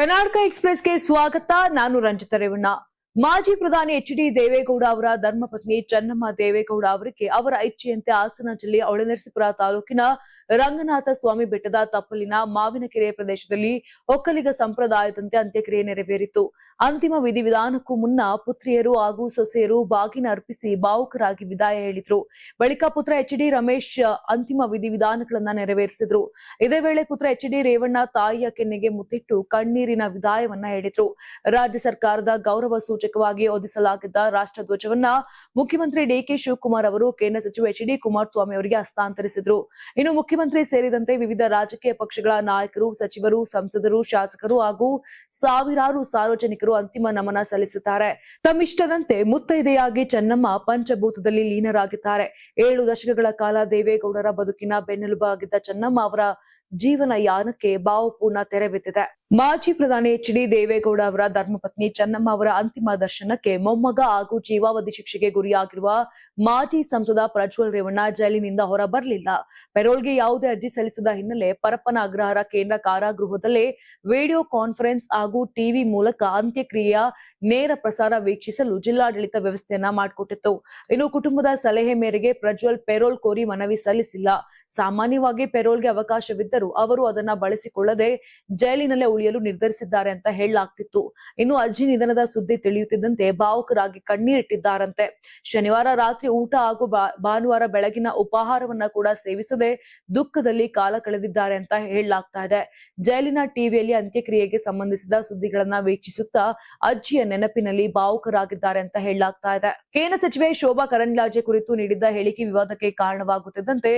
ಕರ್ನಾಟಕ ಎಕ್ಸ್‌ಪ್ರೆಸ್‌ಗೆ ಸ್ವಾಗತ. ನಾನು ರಂಜಿತಾ ರೇವಣ್ಣ. ಮಾಜಿ ಪ್ರಧಾನಿ ಎಚ್.ಡಿ. ದೇವೇಗೌಡ ಅವರ ಧರ್ಮಪತ್ನಿ ಚೆನ್ನಮ್ಮ ದೇವೇಗೌಡ ಅವರಿಗೆ ಅವರ ಇಚ್ಛೆಯಂತೆ ಹಾಸನ ಜಿಲ್ಲೆಯ ಹೊಳೆನರಸೀಪುರ ತಾಲೂಕಿನ ರಂಗನಾಥ ಸ್ವಾಮಿ ಬೆಟ್ಟದ ತಪ್ಪಲಿನ ಮಾವಿನಕೆರೆ ಪ್ರದೇಶದಲ್ಲಿ ಒಕ್ಕಲಿಗ ಸಂಪ್ರದಾಯದಂತೆ ಅಂತ್ಯಕ್ರಿಯೆ ನೆರವೇರಿತು. ಅಂತಿಮ ವಿಧಿವಿಧಾನಕ್ಕೂ ಮುನ್ನ ಪುತ್ರಿಯರು ಹಾಗೂ ಸೊಸೆಯರು ಬಾಗಿನ ಅರ್ಪಿಸಿ ಭಾವುಕರಾಗಿ ವಿದಾಯ ಹೇಳಿದ್ರು. ಬಳಿಕ ಪುತ್ರ ಎಚ್.ಡಿ. ರಮೇಶ್ ಅಂತಿಮ ವಿಧಿವಿಧಾನಗಳನ್ನ ನೆರವೇರಿಸಿದ್ರು. ಇದೇ ವೇಳೆ ಪುತ್ರ ಎಚ್.ಡಿ. ರೇವಣ್ಣ ತಾಯಿಯ ಕೆನ್ನೆಗೆ ಮುತ್ತಿಟ್ಟು ಕಣ್ಣೀರಿನ ವಿದಾಯವನ್ನ ಹೇಳಿದ್ರು. ರಾಜ್ಯ ಸರ್ಕಾರದ ಗೌರವ ಸೂಚಕವಾಗಿ ಹೊದಿಸಲಾಗಿದ್ದ ರಾಷ್ಟ್ರಧ್ವಜವನ್ನ ಮುಖ್ಯಮಂತ್ರಿ ಡಿ.ಕೆ. ಶಿವಕುಮಾರ್ ಅವರು ಕೇಂದ್ರ ಸಚಿವ ಎಚ್.ಡಿ. ಕುಮಾರಸ್ವಾಮಿ ಅವರಿಗೆ ಹಸ್ತಾಂತರಿಸಿದ್ರು. ಇನ್ನು ಮುಖ್ಯಮಂತ್ರಿ ಸೇರಿದಂತೆ ವಿವಿಧ ರಾಜಕೀಯ ಪಕ್ಷಗಳ ನಾಯಕರು, ಸಚಿವರು, ಸಂಸದರು, ಶಾಸಕರು ಹಾಗೂ ಸಾವಿರಾರು ಸಾರ್ವಜನಿಕರು ಅಂತಿಮ ನಮನ ಸಲ್ಲಿಸಿದ್ದಾರೆ. ತಮ್ಮಿಷ್ಟದಂತೆ ಮುತ್ತೈದೆಯಾಗಿ ಚೆನ್ನಮ್ಮ ಪಂಚಭೂತದಲ್ಲಿ ಲೀನರಾಗಿದ್ದಾರೆ. 7 ದಶಕಗಳ ಕಾಲ ದೇವೇಗೌಡರ ಬದುಕಿನ ಬೆನ್ನೆಲುಬಾಗಿದ್ದ ಚೆನ್ನಮ್ಮ ಅವರ ಜೀವನ ಯಾನಕ್ಕೆ ಭಾವಪೂರ್ಣ ತೆರೆ ಬಿದ್ದಿದೆ. ಮಾಜಿ ಪ್ರಧಾನಿ ಎಚ್.ಡಿ. ದೇವೇಗೌಡ ಅವರ ಧರ್ಮಪತ್ನಿ ಚೆನ್ನಮ್ಮ ಅವರ ಅಂತಿಮ ದರ್ಶನಕ್ಕೆ ಮೊಮ್ಮಗ ಹಾಗೂ ಜೀವಾವಧಿ ಶಿಕ್ಷೆಗೆ ಗುರಿಯಾಗಿರುವ ಮಾಜಿ ಸಂಸದ ಪ್ರಜ್ವಲ್ ರೇವಣ್ಣ ಜೈಲಿನಿಂದ ಹೊರ ಬರಲಿಲ್ಲ. ಪೆರೋಲ್ಗೆ ಯಾವುದೇ ಅರ್ಜಿ ಸಲ್ಲಿಸದ ಹಿನ್ನೆಲೆ ಪರಪ್ಪನ ಅಗ್ರಹಾರ ಕೇಂದ್ರ ಕಾರಾಗೃಹದಲ್ಲೇ ವಿಡಿಯೋ ಕಾನ್ಫರೆನ್ಸ್ ಹಾಗೂ ಟಿವಿ ಮೂಲಕ ಅಂತ್ಯಕ್ರಿಯೆಯ ನೇರ ಪ್ರಸಾರ ವೀಕ್ಷಿಸಲು ಜಿಲ್ಲಾಡಳಿತ ವ್ಯವಸ್ಥೆಯನ್ನ ಮಾಡಿಕೊಟ್ಟಿತ್ತು. ಇನ್ನು ಕುಟುಂಬದ ಸಲಹೆ ಮೇರೆಗೆ ಪ್ರಜ್ವಲ್ ಪೆರೋಲ್ ಕೋರಿ ಮನವಿ ಸಲ್ಲಿಸಿಲ್ಲ. ಸಾಮಾನ್ಯವಾಗಿ ಪೆರೋಲ್ಗೆ ಅವಕಾಶವಿದ್ದರೂ ಅವರು ಅದನ್ನ ಬಳಸಿಕೊಳ್ಳದೆ ಜೈಲಿನಲ್ಲೇ ಉಳಿಯಲು ನಿರ್ಧರಿಸಿದ್ದಾರೆ ಅಂತ ಹೇಳಲಾಗ್ತಿತ್ತು. ಇನ್ನು ಅಜ್ಜಿ ನಿಧನದ ಸುದ್ದಿ ತಿಳಿಯುತ್ತಿದ್ದಂತೆ ಭಾವುಕರಾಗಿ ಕಣ್ಣೀರಿಟ್ಟಿದ್ದಾರಂತೆ. ಶನಿವಾರ ರಾತ್ರಿ ಊಟ ಹಾಗೂ ಭಾನುವಾರ ಬೆಳಗಿನ ಉಪಹಾರವನ್ನ ಕೂಡ ಸೇವಿಸದೆ ದುಃಖದಲ್ಲಿ ಕಾಲ ಕಳೆದಿದ್ದಾರೆ ಅಂತ ಹೇಳಲಾಗ್ತಾ ಇದೆ. ಜೈಲಿನ ಟಿವಿಯಲ್ಲಿ ಅಂತ್ಯಕ್ರಿಯೆಗೆ ಸಂಬಂಧಿಸಿದ ಸುದ್ದಿಗಳನ್ನ ವೀಕ್ಷಿಸುತ್ತಾ ಅಜ್ಜಿಯ ನೆನಪಿನಲ್ಲಿ ಭಾವುಕರಾಗಿದ್ದಾರೆ ಅಂತ ಹೇಳಲಾಗ್ತಾ ಇದೆ. ಕೇಂದ್ರ ಸಚಿವೆ ಶೋಭಾ ಕರಂದ್ಲಾಜೆ ಕುರಿತು ನೀಡಿದ್ದ ಹೇಳಿಕೆ ವಿವಾದಕ್ಕೆ ಕಾರಣವಾಗುತ್ತಿದ್ದಂತೆ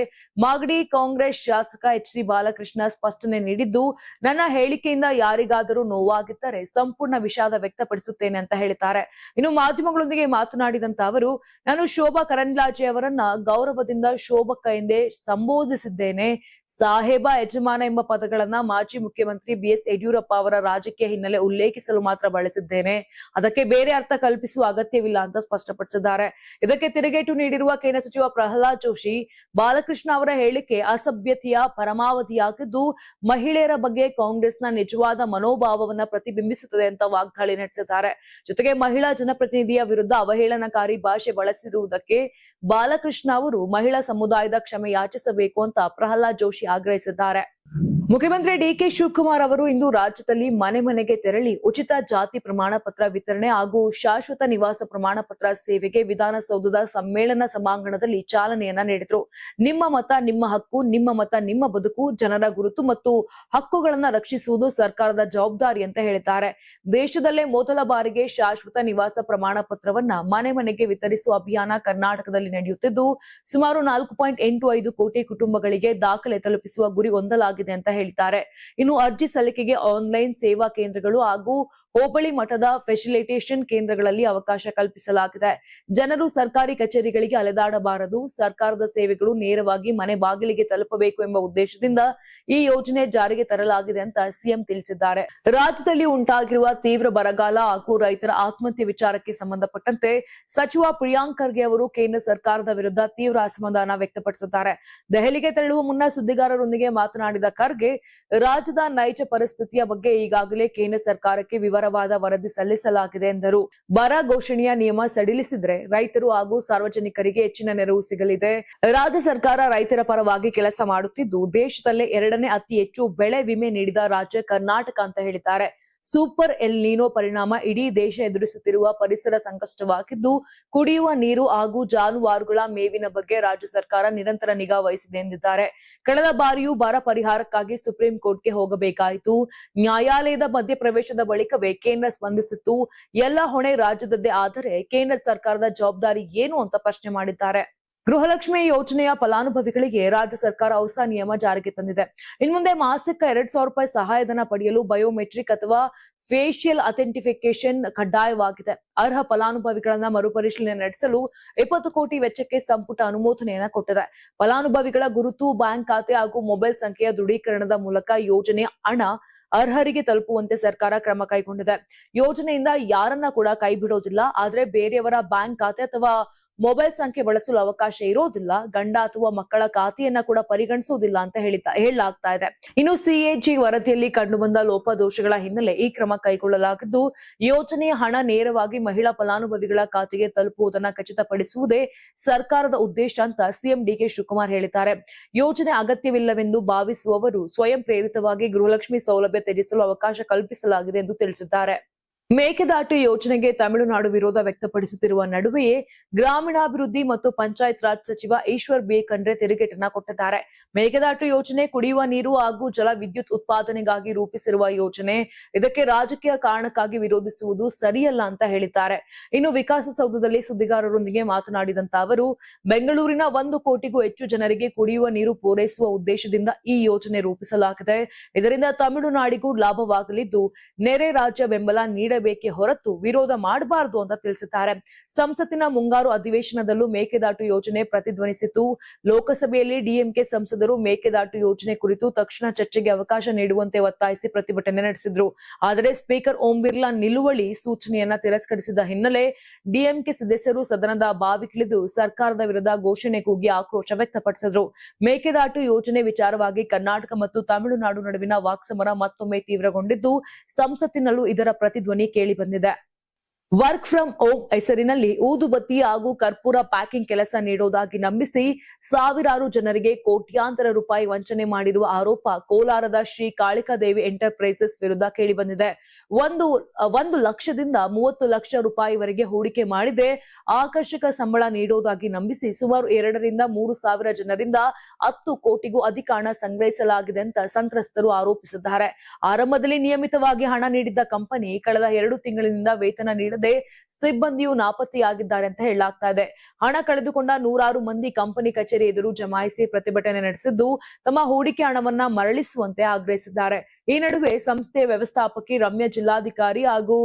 ಮಾಗಡಿ ಕಾಂಗ್ರೆಸ್ ಶಾಸಕ ಎಚ್.ಸಿ. ಬಾಲಕೃಷ್ಣ ಸ್ಪಷ್ಟನೆ ನೀಡಿದ್ದು, ನನ್ನ ಹೇಳಿಕೆಯಿಂದ ಯಾರಿಗಾದರೂ ನೋವಾಗಿದ್ದರೆ ಸಂಪೂರ್ಣ ವಿಷಾದ ವ್ಯಕ್ತಪಡಿಸುತ್ತೇನೆ ಅಂತ ಹೇಳಿದ್ದಾರೆ. ಇನ್ನು ಮಾಧ್ಯಮಗಳೊಂದಿಗೆ ಮಾತನಾಡಿದಂತ ಅವರು, ನಾನು ಶೋಭಾ ಕರಂದ್ಲಾಜೆ ಅವರನ್ನ ಗೌರವದಿಂದ ಶೋಭಕ್ಕ ಎಂದೇ ಸಂಬೋಧಿಸಿದ್ದೇನೆ. ಸಾಹೇಬ, ಯಜಮಾನ ಎಂಬ ಪದಗಳನ್ನ ಮಾಜಿ ಮುಖ್ಯಮಂತ್ರಿ ಬಿ.ಎಸ್. ಯಡಿಯೂರಪ್ಪ ಅವರ ರಾಜಕೀಯ ಹಿನ್ನೆಲೆ ಉಲ್ಲೇಖಿಸಲು ಮಾತ್ರ ಬಳಸಿದ್ದೇನೆ. ಅದಕ್ಕೆ ಬೇರೆ ಅರ್ಥ ಕಲ್ಪಿಸುವ ಅಗತ್ಯವಿಲ್ಲ ಅಂತ ಸ್ಪಷ್ಟಪಡಿಸಿದ್ದಾರೆ. ಇದಕ್ಕೆ ತಿರುಗೇಟು ನೀಡಿರುವ ಕೇಂದ್ರ ಸಚಿವ ಪ್ರಹ್ಲಾದ್ ಜೋಶಿ, ಬಾಲಕೃಷ್ಣ ಅವರ ಹೇಳಿಕೆ ಅಸಭ್ಯತೆಯ ಪರಮಾವಧಿಯಾಗಿದ್ದು ಮಹಿಳೆಯರ ಬಗ್ಗೆ ಕಾಂಗ್ರೆಸ್ನ ನಿಜವಾದ ಮನೋಭಾವವನ್ನ ಪ್ರತಿಬಿಂಬಿಸುತ್ತದೆ ಅಂತ ವಾಗ್ದಾಳಿ ನಡೆಸಿದ್ದಾರೆ. ಜೊತೆಗೆ ಮಹಿಳಾ ಜನಪ್ರತಿನಿಧಿಯ ವಿರುದ್ಧ ಅವಹೇಳನಕಾರಿ ಭಾಷೆ ಬಳಸಿರುವುದಕ್ಕೆ ಬಾಲಕೃಷ್ಣ ಅವರು ಮಹಿಳಾ ಸಮುದಾಯದ ಕ್ಷಮೆ ಯಾಚಿಸಬೇಕು ಅಂತ ಪ್ರಹ್ಲಾದ್ ಜೋಶಿ ಆಗ್ರಹಿಸಿದ್ದಾರೆ. ಮುಖ್ಯಮಂತ್ರಿ ಡಿ.ಕೆ. ಶಿವಕುಮಾರ್ ಅವರು ಇಂದು ರಾಜ್ಯದಲ್ಲಿ ಮನೆ ಮನೆಗೆ ತೆರಳಿ ಉಚಿತ ಜಾತಿ ಪ್ರಮಾಣ ಪತ್ರ ವಿತರಣೆ ಹಾಗೂ ಶಾಶ್ವತ ನಿವಾಸ ಪ್ರಮಾಣ ಪತ್ರ ಸೇವೆಗೆ ವಿಧಾನಸೌಧದ ಸಮ್ಮೇಳನ ಸಭಾಂಗಣದಲ್ಲಿ ಚಾಲನೆಯನ್ನ ನೀಡಿದರು. ನಿಮ್ಮ ಮತ ನಿಮ್ಮ ಹಕ್ಕು, ನಿಮ್ಮ ಮತ ನಿಮ್ಮ ಬದುಕು, ಜನರ ಗುರುತು ಮತ್ತು ಹಕ್ಕುಗಳನ್ನ ರಕ್ಷಿಸುವುದು ಸರ್ಕಾರದ ಜವಾಬ್ದಾರಿ ಅಂತ ಹೇಳಿದ್ದಾರೆ. ದೇಶದಲ್ಲೇ ಮೊದಲ ಬಾರಿಗೆ ಶಾಶ್ವತ ನಿವಾಸ ಪ್ರಮಾಣ ಪತ್ರವನ್ನ ಮನೆ ಮನೆಗೆ ವಿತರಿಸುವ ಅಭಿಯಾನ ಕರ್ನಾಟಕದಲ್ಲಿ ನಡೆಯುತ್ತಿದ್ದು, ಸುಮಾರು 4.85 ಕೋಟಿ ಕುಟುಂಬಗಳಿಗೆ ದಾಖಲೆ ತಲುಪಿಸುವ ಗುರಿ ಹೊಂದಲಾಗಿದೆ ಅಂತ ಹೇಳಿದ್ದಾರೆ. ಇನ್ನು ಅರ್ಜಿ ಸಲ್ಲಿಕೆಗೆ ಆನ್ಲೈನ್ ಸೇವಾ ಕೇಂದ್ರಗಳು ಹಾಗೂ ಹೋಬಳಿ ಮಟ್ಟದ ಫೆಸಿಲಿಟೇಷನ್ ಕೇಂದ್ರಗಳಲ್ಲಿ ಅವಕಾಶ ಕಲ್ಪಿಸಲಾಗಿದೆ. ಜನರು ಸರ್ಕಾರಿ ಕಚೇರಿಗಳಿಗೆ ಅಲೆದಾಡಬಾರದು, ಸರ್ಕಾರದ ಸೇವೆಗಳು ನೇರವಾಗಿ ಮನೆ ಬಾಗಿಲಿಗೆ ತಲುಪಬೇಕು ಎಂಬ ಉದ್ದೇಶದಿಂದ ಈ ಯೋಜನೆ ಜಾರಿಗೆ ತರಲಾಗಿದೆ ಅಂತ ಸಿಎಂ ತಿಳಿಸಿದ್ದಾರೆ. ರಾಜ್ಯದಲ್ಲಿ ಉಂಟಾಗಿರುವ ತೀವ್ರ ಬರಗಾಲ ಹಾಗೂ ರೈತರ ಆತ್ಮಹತ್ಯೆ ವಿಚಾರಕ್ಕೆ ಸಂಬಂಧಪಟ್ಟಂತೆ ಸಚಿವ ಪ್ರಿಯಾಂಕ್ ಖರ್ಗೆ ಅವರು ಕೇಂದ್ರ ಸರ್ಕಾರದ ವಿರುದ್ಧ ತೀವ್ರ ಅಸಮಾಧಾನ ವ್ಯಕ್ತಪಡಿಸಿದ್ದಾರೆ. ದೆಹಲಿಗೆ ತೆರಳುವ ಮುನ್ನ ಸುದ್ದಿಗಾರರೊಂದಿಗೆ ಮಾತನಾಡಿದ ಖರ್ಗೆ, ರಾಜ್ಯದ ನೈಜ ಪರಿಸ್ಥಿತಿಯ ಬಗ್ಗೆ ಈಗಾಗಲೇ ಕೇಂದ್ರ ಸರ್ಕಾರಕ್ಕೆ ವಿವರವಾದ ವರದಿ ಸಲ್ಲಿಸಲಾಗಿದೆ ಎಂದರು. ಬರ ಘೋಷಣೆಯ ನಿಯಮ ಸಡಿಲಿಸಿದ್ರೆ ರೈತರು ಹಾಗೂ ಸಾರ್ವಜನಿಕರಿಗೆ ಹೆಚ್ಚಿನ ನೆರವು ಸಿಗಲಿದೆ. ರಾಜ್ಯ ಸರ್ಕಾರ ರೈತರ ಪರವಾಗಿ ಕೆಲಸ ಮಾಡುತ್ತಿದ್ದು, ದೇಶದಲ್ಲೇ 2ನೇ ಅತಿ ಹೆಚ್ಚು ಬೆಳೆ ವಿಮೆ ನೀಡಿದ ರಾಜ್ಯ ಕರ್ನಾಟಕ ಅಂತ ಹೇಳಿದ್ದಾರೆ. ಸೂಪರ್ ಎಲ್ ನೀನೋ ಪರಿಣಾಮ ಇಡೀ ದೇಶ ಎದುರಿಸುತ್ತಿರುವ ಪರಿಸರ ಸಂಕಷ್ಟವಾಗಿದ್ದು, ಕುಡಿಯುವ ನೀರು ಹಾಗೂ ಜಾನುವಾರುಗಳ ಮೇವಿನ ಬಗ್ಗೆ ರಾಜ್ಯ ಸರ್ಕಾರ ನಿರಂತರ ನಿಗಾ ವಹಿಸಿದೆ ಎಂದಿದ್ದಾರೆ. ಕಳೆದ ಬಾರಿಯೂ ಬರ ಪರಿಹಾರಕ್ಕಾಗಿ ಸುಪ್ರೀಂ ಕೋರ್ಟ್ಗೆ ಹೋಗಬೇಕಾಯಿತು. ನ್ಯಾಯಾಲಯದ ಮಧ್ಯಪ್ರವೇಶದ ಬಳಿಕವೇ ಕೇಂದ್ರ ಸ್ಪಂದಿಸಿತ್ತು. ಎಲ್ಲ ಹೊಣೆ ರಾಜ್ಯದದ್ದೇ ಆದರೆ ಕೇಂದ್ರ ಸರ್ಕಾರದ ಜವಾಬ್ದಾರಿ ಏನು ಅಂತ ಪ್ರಶ್ನೆ ಮಾಡಿದ್ದಾರೆ. ಗೃಹಲಕ್ಷ್ಮಿ ಯೋಜನೆಯ ಫಲಾನುಭವಿಗಳಿಗೆ ರಾಜ್ಯ ಸರ್ಕಾರ ಹೊಸ ನಿಯಮ ಜಾರಿಗೆ ತಂದಿದೆ. ಇನ್ಮುಂದೆ ಮಾಸಿಕ 2,000 ರೂಪಾಯಿ ಸಹಾಯಧನ ಪಡೆಯಲು ಬಯೋಮೆಟ್ರಿಕ್ ಅಥವಾ ಫೇಶಿಯಲ್ ಅಥೆಂಟಿಫಿಕೇಶನ್ ಕಡ್ಡಾಯವಾಗಿದೆ. ಅರ್ಹ ಫಲಾನುಭವಿಗಳನ್ನ ಮರುಪರಿಶೀಲನೆ ನಡೆಸಲು 20 ಕೋಟಿ ವೆಚ್ಚಕ್ಕೆ ಸಂಪುಟ ಅನುಮೋದನೆಯನ್ನ ಕೊಟ್ಟಿದೆ. ಫಲಾನುಭವಿಗಳ ಗುರುತು, ಬ್ಯಾಂಕ್ ಖಾತೆ ಹಾಗೂ ಮೊಬೈಲ್ ಸಂಖ್ಯೆಯ ದೃಢೀಕರಣದ ಮೂಲಕ ಯೋಜನೆಯ ಹಣ ಅರ್ಹರಿಗೆ ತಲುಪುವಂತೆ ಸರ್ಕಾರ ಕ್ರಮ ಕೈಗೊಂಡಿದೆ. ಯೋಜನೆಯಿಂದ ಯಾರನ್ನ ಕೂಡ ಕೈ ಬಿಡೋದಿಲ್ಲ. ಆದ್ರೆ ಬೇರೆಯವರ ಬ್ಯಾಂಕ್ ಖಾತೆ ಅಥವಾ ಮೊಬೈಲ್ ಸಂಖ್ಯೆ ಬಳಸಲು ಅವಕಾಶ ಇರೋದಿಲ್ಲ, ಗಂಡ ಅಥವಾ ಮಕ್ಕಳ ಖಾತೆಯನ್ನ ಕೂಡ ಪರಿಗಣಿಸುವುದಿಲ್ಲ ಅಂತ ಹೇಳಲಾಗ್ತಾ ಇದೆ. ಇನ್ನು ಸಿಎಜಿ ವರದಿಯಲ್ಲಿ ಕಂಡುಬಂದ ಲೋಪದೋಷಗಳ ಹಿನ್ನೆಲೆ ಈ ಕ್ರಮ ಕೈಗೊಳ್ಳಲಾಗಿದ್ದು, ಯೋಜನೆಯ ಹಣ ನೇರವಾಗಿ ಮಹಿಳಾ ಫಲಾನುಭವಿಗಳ ಖಾತೆಗೆ ತಲುಪುವುದನ್ನು ಖಚಿತಪಡಿಸುವುದೇ ಸರ್ಕಾರದ ಉದ್ದೇಶ ಅಂತ ಸಿಎಂ ಡಿಕೆ ಶಿವಕುಮಾರ್ ಹೇಳಿದ್ದಾರೆ. ಯೋಜನೆ ಅಗತ್ಯವಿಲ್ಲವೆಂದು ಭಾವಿಸುವವರು ಸ್ವಯಂ ಪ್ರೇರಿತವಾಗಿ ಗೃಹಲಕ್ಷ್ಮಿ ಸೌಲಭ್ಯ ತ್ಯಜಿಸಲು ಅವಕಾಶ ಕಲ್ಪಿಸಲಾಗಿದೆ ಎಂದು ತಿಳಿಸಿದ್ದಾರೆ. ಮೇಕೆದಾಟು ಯೋಜನೆಗೆ ತಮಿಳುನಾಡು ವಿರೋಧ ವ್ಯಕ್ತಪಡಿಸುತ್ತಿರುವ ನಡುವೆಯೇ ಗ್ರಾಮೀಣಾಭಿವೃದ್ಧಿ ಮತ್ತು ಪಂಚಾಯತ್ ರಾಜ್ ಸಚಿವ ಈಶ್ವರ್ ಬಿ ಖಂಡ್ರೆ ತಿರುಗೇಟನ್ನ ಕೊಟ್ಟಿದ್ದಾರೆ. ಮೇಕೆದಾಟು ಯೋಜನೆ ಕುಡಿಯುವ ನೀರು ಹಾಗೂ ಜಲ ವಿದ್ಯುತ್ ಉತ್ಪಾದನೆಗಾಗಿ ರೂಪಿಸಿರುವ ಯೋಜನೆ. ಇದಕ್ಕೆ ರಾಜಕೀಯ ಕಾರಣಕ್ಕಾಗಿ ವಿರೋಧಿಸುವುದು ಸರಿಯಲ್ಲ ಅಂತ ಹೇಳಿದ್ದಾರೆ. ಇನ್ನು ವಿಕಾಸಸೌಧದಲ್ಲಿ ಸುದ್ದಿಗಾರರೊಂದಿಗೆ ಮಾತನಾಡಿದಂತ ಅವರು, ಬೆಂಗಳೂರಿನ 1 ಕೋಟಿಗೂ ಹೆಚ್ಚು ಜನರಿಗೆ ಕುಡಿಯುವ ನೀರು ಪೂರೈಸುವ ಉದ್ದೇಶದಿಂದ ಈ ಯೋಜನೆ ರೂಪಿಸಲಾಗಿದೆ. ಇದರಿಂದ ತಮಿಳುನಾಡಿಗೂ ಲಾಭವಾಗಲಿದ್ದು, ನೆರೆ ರಾಜ್ಯ ಬೆಂಬಲ ನೀಡಬೇಕೇ ಹೊರತು ವಿರೋಧ ಮಾಡಬಾರದು ಅಂತ ತಿಳಿಸಿದ್ದಾರೆ. ಸಂಸತ್ತಿನ ಮುಂಗಾರು ಅಧಿವೇಶನದಲ್ಲೂ ಮೇಕೆದಾಟು ಯೋಜನೆ ಪ್ರತಿಧ್ವನಿಸಿತು. ಲೋಕಸಭೆಯಲ್ಲಿ ಡಿಎಂಕೆ ಸಂಸದರು ಮೇಕೆದಾಟು ಯೋಜನೆ ಕುರಿತು ತಕ್ಷಣ ಚರ್ಚೆಗೆ ಅವಕಾಶ ನೀಡುವಂತೆ ಒತ್ತಾಯಿಸಿ ಪ್ರತಿಭಟನೆ ನಡೆಸಿದ್ರು. ಆದರೆ ಸ್ಪೀಕರ್ ಓಂ ಬಿರ್ಲಾ ನಿಲುವಳಿ ಸೂಚನೆಯನ್ನ ತಿರಸ್ಕರಿಸಿದ ಹಿನ್ನೆಲೆ ಡಿಎಂಕೆ ಸದಸ್ಯರು ಸದನದ ಬಾವಿಗಿಳಿದು ಸರ್ಕಾರದ ವಿರುದ್ಧ ಘೋಷಣೆ ಕೂಗಿ ಆಕ್ರೋಶ ವ್ಯಕ್ತಪಡಿಸಿದ್ರು. ಮೇಕೆದಾಟು ಯೋಜನೆ ವಿಚಾರವಾಗಿ ಕರ್ನಾಟಕ ಮತ್ತು ತಮಿಳುನಾಡು ನಡುವಿನ ವಾಕ್ಸಮರ ಮತ್ತೊಮ್ಮೆ ತೀವ್ರಗೊಂಡಿದ್ದು, ಸಂಸತ್ತಿನಲ್ಲೂ ಇದರ ಪ್ರತಿಧ್ವನಿ ಕೇಳಿ ಬಂದಿದೆ. ವರ್ಕ್ ಫ್ರಂ ಹೋಮ್ ಹೆಸರಿನಲ್ಲಿ ಊದುಬತ್ತಿ ಹಾಗೂ ಕರ್ಪೂರ ಪ್ಯಾಕಿಂಗ್ ಕೆಲಸ ನೀಡುವುದಾಗಿ ನಂಬಿಸಿ ಸಾವಿರಾರು ಜನರಿಗೆ ಕೋಟ್ಯಾಂತರ ರೂಪಾಯಿ ವಂಚನೆ ಮಾಡಿರುವ ಆರೋಪ ಕೋಲಾರದ ಶ್ರೀ ಕಾಳಿಕಾದೇವಿ ಎಂಟರ್ಪ್ರೈಸಸ್ ವಿರುದ್ಧ ಕೇಳಿಬಂದಿದೆ. 1 ಲಕ್ಷದಿಂದ 30 ಲಕ್ಷ ರೂಪಾಯಿವರೆಗೆ ಹೂಡಿಕೆ ಮಾಡಿದೆ. ಆಕರ್ಷಕ ಸಂಬಳ ನೀಡುವುದಾಗಿ ನಂಬಿಸಿ ಸುಮಾರು 2 ರಿಂದ 3 ಸಾವಿರ ಜನರಿಂದ 10 ಕೋಟಿಗೂ ಅಧಿಕ ಹಣ ಸಂಗ್ರಹಿಸಲಾಗಿದೆ ಅಂತ ಸಂತ್ರಸ್ತರು ಆರೋಪಿಸಿದ್ದಾರೆ. ಆರಂಭದಲ್ಲಿ ನಿಯಮಿತವಾಗಿ ಹಣ ನೀಡಿದ್ದ ಕಂಪನಿ ಕಳೆದ 2 ತಿಂಗಳಿನಿಂದ ವೇತನ ನೀಡದೆ ಸಿಬ್ಬಂದಿಯು ನಾಪತ್ತೆಯಾಗಿದ್ದಾರೆ ಅಂತ ಹೇಳಲಾಗ್ತಾ ಇದೆ. ಹಣ ಕಳೆದುಕೊಂಡ ನೂರಾರು ಮಂದಿ ಕಂಪನಿ ಕಚೇರಿ ಎದುರು ಜಮಾಯಿಸಿ ಪ್ರತಿಭಟನೆ ನಡೆಸಿದ್ದು, ತಮ್ಮ ಹೂಡಿಕೆ ಹಣವನ್ನ ಮರಳಿಸುವಂತೆ ಆಗ್ರಹಿಸಿದ್ದಾರೆ. ಈ ನಡುವೆ ಸಂಸ್ಥೆಯ ವ್ಯವಸ್ಥಾಪಕಿ ರಮ್ಯಾ ಜಿಲ್ಲಾಧಿಕಾರಿ ಹಾಗೂ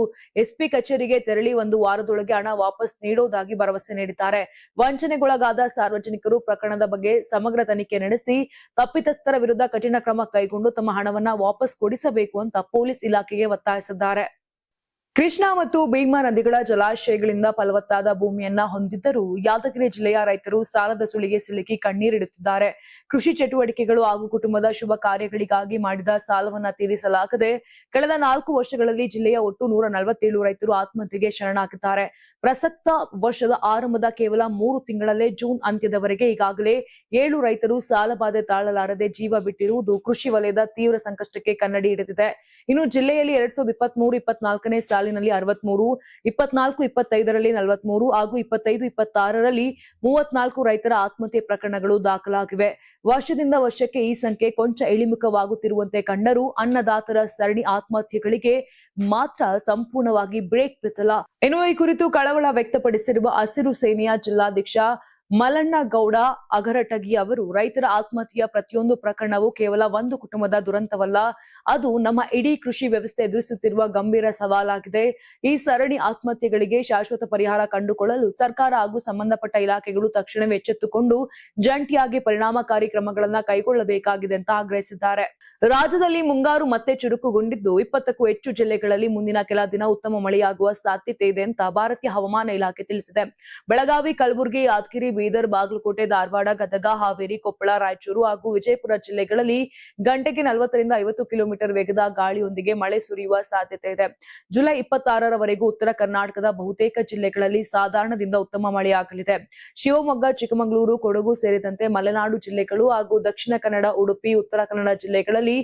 ಎಸ್ಪಿ ಕಚೇರಿಗೆ ತೆರಳಿ 1 ವಾರದೊಳಗೆ ಹಣ ವಾಪಸ್ ನೀಡುವುದಾಗಿ ಭರವಸೆ ನೀಡಿದ್ದಾರೆ. ವಂಚನೆಗೊಳಗಾದ ಸಾರ್ವಜನಿಕರು ಪ್ರಕರಣದ ಬಗ್ಗೆ ಸಮಗ್ರ ತನಿಖೆ ನಡೆಸಿ ತಪ್ಪಿತಸ್ಥರ ವಿರುದ್ಧ ಕಠಿಣ ಕ್ರಮ ಕೈಗೊಂಡು ತಮ್ಮ ಹಣವನ್ನ ವಾಪಸ್ ಕೊಡಿಸಬೇಕು ಅಂತ ಪೊಲೀಸ್ ಇಲಾಖೆಗೆ ಒತ್ತಾಯಿಸಿದ್ದಾರೆ. ಕೃಷ್ಣಾ ಮತ್ತು ಭೀಮಾ ನದಿಗಳ ಜಲಾಶಯಗಳಿಂದ ಫಲವತ್ತಾದ ಭೂಮಿಯನ್ನ ಹೊಂದಿದ್ದರೂ ಯಾದಗಿರಿ ಜಿಲ್ಲೆಯ ರೈತರು ಸಾಲದ ಸುಳಿಗೆ ಸಿಲುಕಿ ಕಣ್ಣೀರಿಡುತ್ತಿದ್ದಾರೆ. ಕೃಷಿ ಚಟುವಟಿಕೆಗಳು ಹಾಗೂ ಕುಟುಂಬದ ಶುಭ ಕಾರ್ಯಗಳಿಗಾಗಿ ಮಾಡಿದ ಸಾಲವನ್ನ ತೀರಿಸಲಾಗದೆ ಕಳೆದ 4 ವರ್ಷಗಳಲ್ಲಿ ಜಿಲ್ಲೆಯ ಒಟ್ಟು 147 ರೈತರು ಆತ್ಮಹತ್ಯೆಗೆ ಶರಣಾಗಿದ್ದಾರೆ. ಪ್ರಸಕ್ತ ವರ್ಷದ ಆರಂಭದ ಕೇವಲ 3 ತಿಂಗಳಲ್ಲೇ ಜೂನ್ ಅಂತ್ಯದವರೆಗೆ ಈಗಾಗಲೇ 7 ರೈತರು ಸಾಲಬಾಧೆ ತಾಳಲಾರದೆ ಜೀವ ಬಿಟ್ಟಿರುವುದು ಕೃಷಿ ವಲಯದ ತೀವ್ರ ಸಂಕಷ್ಟಕ್ಕೆ ಕನ್ನಡಿ ಹಿಡಿದಿದೆ. ಇನ್ನು ಜಿಲ್ಲೆಯಲ್ಲಿ 2023-24ನೇ ಸಾಲಿನಲ್ಲಿ 63, 24-25ರಲ್ಲಿ 43 ಹಾಗೂ 25-26ರಲ್ಲಿ 34 ರೈತರ ಆತ್ಮಹತ್ಯೆ ಪ್ರಕರಣಗಳು ದಾಖಲಾಗಿವೆ. ವರ್ಷದಿಂದ ವರ್ಷಕ್ಕೆ ಈ ಸಂಖ್ಯೆ ಕೊಂಚ ಇಳಿಮುಖವಾಗುತ್ತಿರುವಂತೆ ಕಂಡರೂ ಅನ್ನದಾತರ ಸರಣಿ ಆತ್ಮಹತ್ಯೆಗಳಿಗೆ ಮಾತ್ರ ಸಂಪೂರ್ಣವಾಗಿ ಬ್ರೇಕ್ ಬಿತ್ತಲ್ಲ. ಇನ್ನು ಈ ಕುರಿತು ಕಳವಳ ವ್ಯಕ್ತಪಡಿಸಿರುವ ಹಸಿರು ಸೇನೆಯ ಜಿಲ್ಲಾಧ್ಯಕ್ಷ ಮಲ್ಲಣ್ಣಗೌಡ ಅಗರಟಗಿ ಅವರು, ರೈತರ ಆತ್ಮಹತ್ಯೆಯ ಪ್ರತಿಯೊಂದು ಪ್ರಕರಣವೂ ಕೇವಲ ಒಂದು ಕುಟುಂಬದ ದುರಂತವಲ್ಲ, ಅದು ನಮ್ಮ ಇಡೀ ಕೃಷಿ ವ್ಯವಸ್ಥೆ ಎದುರಿಸುತ್ತಿರುವ ಗಂಭೀರ ಸವಾಲಾಗಿದೆ. ಈ ಸರಣಿ ಆತ್ಮಹತ್ಯೆಗಳಿಗೆ ಶಾಶ್ವತ ಪರಿಹಾರ ಕಂಡುಕೊಳ್ಳಲು ಸರ್ಕಾರ ಹಾಗೂ ಸಂಬಂಧಪಟ್ಟ ಇಲಾಖೆಗಳು ತಕ್ಷಣವೇ ಎಚ್ಚೆತ್ತುಕೊಂಡು ಜಂಟಿಯಾಗಿ ಪರಿಣಾಮಕಾರಿ ಕ್ರಮಗಳನ್ನು ಕೈಗೊಳ್ಳಬೇಕಾಗಿದೆ ಅಂತ ಆಗ್ರಹಿಸಿದ್ದಾರೆ. ರಾಜ್ಯದಲ್ಲಿ ಮುಂಗಾರು ಮತ್ತೆ ಚುರುಕುಗೊಂಡಿದ್ದು 20ಕ್ಕೂ ಹೆಚ್ಚು ಜಿಲ್ಲೆಗಳಲ್ಲಿ ಮುಂದಿನ ಕೆಲ ದಿನ ಉತ್ತಮ ಮಳೆಯಾಗುವ ಸಾಧ್ಯತೆ ಇದೆ ಅಂತ ಭಾರತೀಯ ಹವಾಮಾನ ಇಲಾಖೆ ತಿಳಿಸಿದೆ. ಬೆಳಗಾವಿ, ಕಲಬುರಗಿ, ಯಾದಗಿರಿ, ಬೀದರ್, ಬಾಗಲಕೋಟೆ, ಧಾರವಾಡ, ಗದಗ, ಹಾವೇರಿ, ಕೊಪ್ಪಳ, ರಾಯಚೂರು ಹಾಗೂ ವಿಜಯಪುರ ಜಿಲ್ಲೆಗಳಲ್ಲಿ ಗಂಟೆಗೆ 40 ರಿಂದ 50 ಕಿಲೋಮೀಟರ್ ವೇಗದ ಗಾಳಿಯೊಂದಿಗೆ ಮಳೆ ಸುರಿಯುವ ಸಾಧ್ಯತೆ ಇದೆ. ಜುಲೈ 26ರವರೆಗೂ ಉತ್ತರ ಕರ್ನಾಟಕದ ಬಹುತೇಕ ಜಿಲ್ಲೆಗಳಲ್ಲಿ ಸಾಧಾರಣದಿಂದ ಉತ್ತಮ ಮಳೆಯಾಗಲಿದೆ. ಶಿವಮೊಗ್ಗ, ಚಿಕ್ಕಮಗಳೂರು, ಕೊಡಗು ಸೇರಿದಂತೆ ಮಲೆನಾಡು ಜಿಲ್ಲೆಗಳು ಹಾಗೂ ದಕ್ಷಿಣ ಕನ್ನಡ, ಉಡುಪಿ, ಉತ್ತರ ಕನ್ನಡ ಜಿಲ್ಲೆಗಳಲ್ಲಿ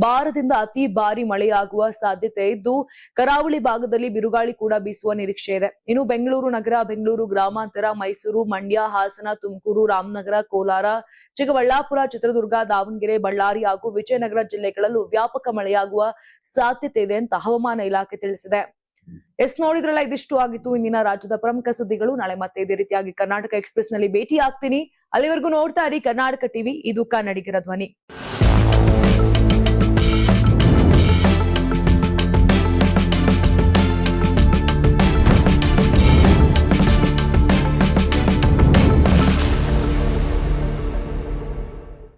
ಭಾರದಿಂದ ಅತಿ ಭಾರಿ ಮಳೆಯಾಗುವ ಸಾಧ್ಯತೆ ಇದ್ದು, ಕರಾವಳಿ ಭಾಗದಲ್ಲಿ ಬಿರುಗಾಳಿ ಕೂಡ ಬೀಸುವ ನಿರೀಕ್ಷೆ ಇದೆ. ಇನ್ನು ಬೆಂಗಳೂರು ನಗರ, ಬೆಂಗಳೂರು ಗ್ರಾಮಾಂತರ, ಮೈಸೂರು, ಮಂಡ್ಯ, ಹಾಸನ, ತುಮಕೂರು, ರಾಮನಗರ, ಕೋಲಾರ, ಚಿಕ್ಕಬಳ್ಳಾಪುರ, ಚಿತ್ರದುರ್ಗ, ದಾವಣಗೆರೆ, ಬಳ್ಳಾರಿ ಹಾಗೂ ವಿಜಯನಗರ ಜಿಲ್ಲೆಗಳಲ್ಲೂ ವ್ಯಾಪಕ ಮಳೆಯಾಗುವ ಸಾಧ್ಯತೆ ಇದೆ ಅಂತ ಹವಾಮಾನ ಇಲಾಖೆ ತಿಳಿಸಿದೆ. ನೋಡಿದ್ರಲ್ಲ, ಇದಿಷ್ಟು ಆಗಿತ್ತು ಇಂದಿನ ರಾಜ್ಯದ ಪ್ರಮುಖ ಸುದ್ದಿಗಳು. ನಾಳೆ ಮತ್ತೆ ಇದೇ ರೀತಿಯಾಗಿ ಕರ್ನಾಟಕ ಎಕ್ಸ್‌ಪ್ರೆಸ್ ನಲ್ಲಿ ಭೇಟಿ ಆಗ್ತೀನಿ. ಅಲ್ಲಿವರೆಗೂ ನೋಡ್ತಾ ಇರಿ ಕರ್ನಾಟಕ ಟಿವಿ, ಇದು ಕನ್ನಡಿಗರ ಧ್ವನಿ.